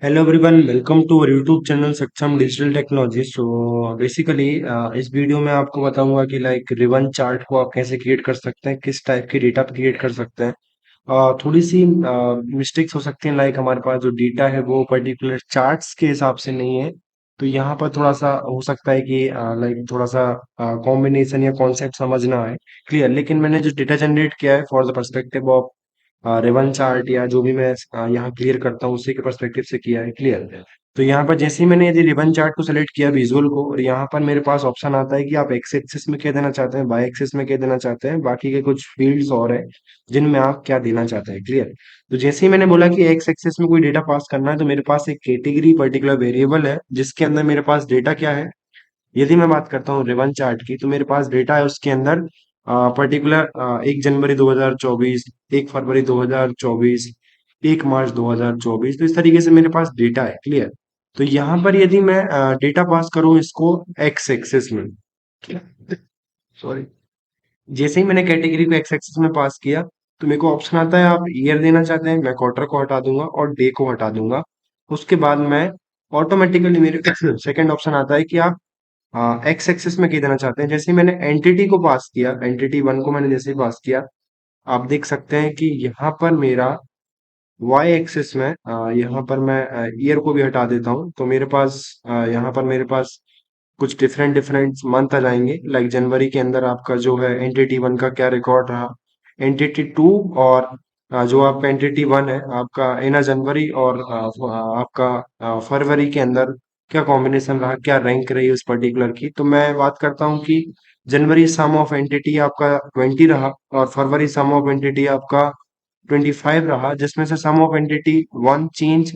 Hello everyone, welcome to our YouTube channel Saksham digital technology. So basically इस video में आपको बताऊंगा कि लाइक रिबन चार्ट को आप कैसे क्रिएट कर सकते हैं, किस टाइप की डेटा क्रिएट कर सकते हैं। थोड़ी सी मिस्टेक्स हो सकती हैं, लाइक हमारे पास जो डेटा है वो पर्टिकुलर चार्ट्स के हिसाब से नहीं है। तो यहाँ पर थोड़ा सा हो सकता है कि लाइक थोड़ा सा कॉम्बिनेशन या कॉन्सेप्ट समझ ना आए क्लियर। लेकिन मैंने जो डेटा जनरेट किया है for the perspective of ribbon chart या जो भी मैं यहाँ क्लियर करता हूँ उसी के पर्सपेक्टिव से किया है क्लियर। तो यहाँ पर जैसे ही मैंने यदि रिबन चार्ट को सेलेक्ट किया विजुअल को, और यहाँ पर मेरे पास ऑप्शन आता है कि आप एक्स एक्सिस में क्या देना चाहते हैं, वाई एक्सिस में क्या देना चाहते हैं, बाकी के कुछ फील्ड्स और है जिनमें आप क्या देना चाहते हैं क्लियर। तो जैसे ही मैंने बोला कि एक्स एक्सिस में कोई डेटा पास करना है, तो मेरे पास एक कैटेगरी पर्टिकुलर वेरिएबल है जिसके अंदर मेरे पास डेटा क्या है। यदि मैं बात करता हूँ रिबन चार्ट की, तो मेरे पास डेटा है उसके अंदर पर्टिकुलर 1 जनवरी 2024, 1 फरवरी 2024, 1 मार्च 2024। तो इस तरीके से मेरे पास डेटा है क्लियर। तो यहाँ पर यदि मैं डेटा पास करूँ इसको एक्स एक्सिस में, सॉरी, जैसे ही मैंने कैटेगरी को एक्स एक्सिस में पास किया, तो मेरे को ऑप्शन आता है आप ईयर देना चाहते हैं, मैं क्वार्टर को हटा दूंगा और डे को हटा दूंगा। उसके बाद मैं ऑटोमेटिकली मेरे सेकंड ऑप्शन आता है कि आप एक्स एक्सिस में क्या देना चाहते हैं। जैसे ही मैंने एंटिटी को पास किया, एंटिटी वन को मैंने जैसे ही पास किया, आप देख सकते हैं कि यहाँ पर मेरा वाई एक्सिस में यहाँ पर मैं ईयर को भी हटा देता हूँ, तो मेरे पास यहाँ पर मेरे पास कुछ डिफरेंट डिफरेंट मंथ आ जाएंगे। लाइक जनवरी के अंदर आपका जो है एंटिटी वन का क्या रिकॉर्ड रहा, एंटिटी टू और जो आपका एंटिटी वन है आपका इन जनवरी, और आपका फरवरी के अंदर क्या कॉम्बिनेशन रहा, क्या रैंक रही उस पर्टिकुलर की। तो मैं बात करता हूँ कि जनवरी सम ऑफ एंटिटी आपका 20 रहा और फरवरी सम ऑफ एंटिटी आपका 25 रहा, जिसमें से सम ऑफ एंटिटी वन चेंज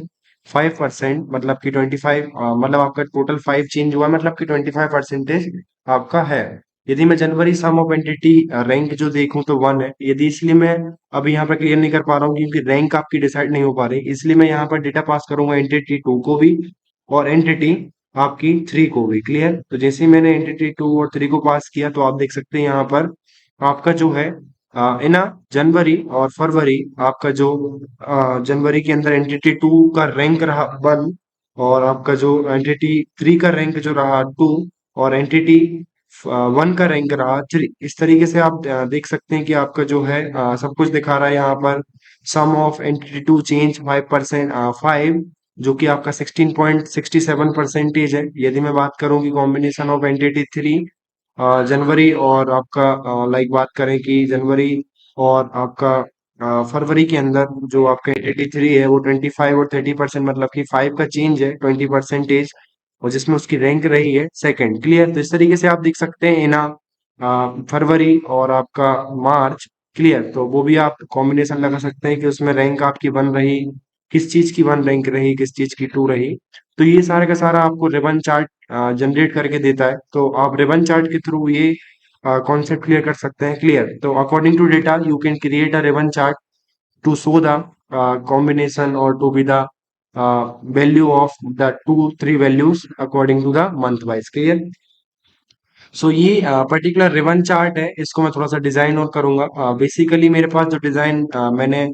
5%, मतलब कि 25, मतलब आपका टोटल 5 चेंज हुआ, मतलब कि 25% आपका है। यदि मैं जनवरी सम ऑफ एंटिटी रैंक जो देखूं तो वन है, यदि इसलिए मैं अब यहाँ पर क्लियर नहीं कर पा रहा हूँ क्योंकि रैंक आपकी डिसाइड नहीं हो पा रही, इसलिए मैं यहाँ पर डेटा पास करूंगा एंटिटी टू को भी और एंटिटी आपकी थ्री को भी क्लियर। तो जैसे ही मैंने एंटिटी टू और थ्री को पास किया, तो आप देख सकते हैं यहाँ पर आपका जो है इन जनवरी और फरवरी, आपका जो जनवरी के अंदर एंटिटी टू का रैंक रहा वन, और आपका जो एंटिटी थ्री का रैंक जो रहा टू, और एंटिटी वन का रैंक रहा थ्री। इस तरीके से आप देख सकते हैं कि आपका जो है सब कुछ दिखा रहा है यहाँ पर। सम ऑफ एंटिटी टू चेंज 5%, 5, जो कि आपका 16.67% है। यदि मैं बात करूं कि कॉम्बिनेशन ऑफ एंटिटी थ्री जनवरी और आपका लाइक बात करें कि जनवरी और आपका फरवरी के अंदर जो आपका 83 है वो 25 और 30%, मतलब कि 5 का चेंज है 20%, और जिसमें उसकी रैंक रही है सेकंड क्लियर। तो इस तरीके से आप देख सकते हैं इन फरवरी और आपका मार्च क्लियर। तो वो भी आप कॉम्बिनेशन लगा सकते हैं कि उसमें रैंक आपकी वन रही, किस चीज की वन रैंक रही, किस चीज की टू रही। तो ये सारा का सारा आपको रिबन चार्ट जनरेट करके देता है। तो आप रिबन चार्ट के थ्रू ये कॉन्सेप्ट क्लियर कर सकते हैं क्लियर। तो according to data you can create a ribbon chart to show the combination or to be the value of the two three values according to the month wise clear। सो ये particular ribbon chart है, इसको मैं थोड़ा सा design और करूंगा। Basically मेरे पास जो डिजाइन मैंने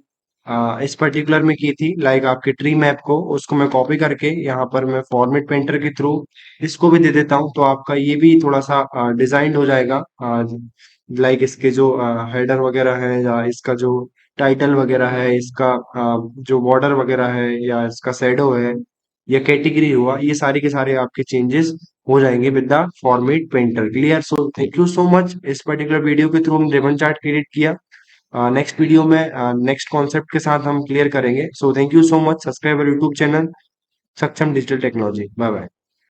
इस पर्टिकुलर में की थी, लाइक आपके ट्री मैप को, उसको मैं कॉपी करके यहाँ पर मैं फॉर्मेट पेंटर के थ्रू इसको भी दे देता हूँ, तो आपका ये भी थोड़ा सा डिजाइन हो जाएगा। लाइक इसके जो हेडर वगैरह है या इसका जो टाइटल वगैरह है, इसका जो बॉर्डर वगैरह है या इसका शेडो है या कैटेगरी हुआ, ये सारे के सारे आपके चेंजेस हो जाएंगे with the format painter clear. So thank you so much. इस पर्टिकुलर वीडियो के थ्रू हम रिबन चार्ट क्रिएट किया। नेक्स्ट वीडियो में नेक्स्ट कॉन्सेप्ट के साथ हम क्लियर करेंगे। So thank you so much. Subscribe YouTube channel Saksham digital technology. Bye bye.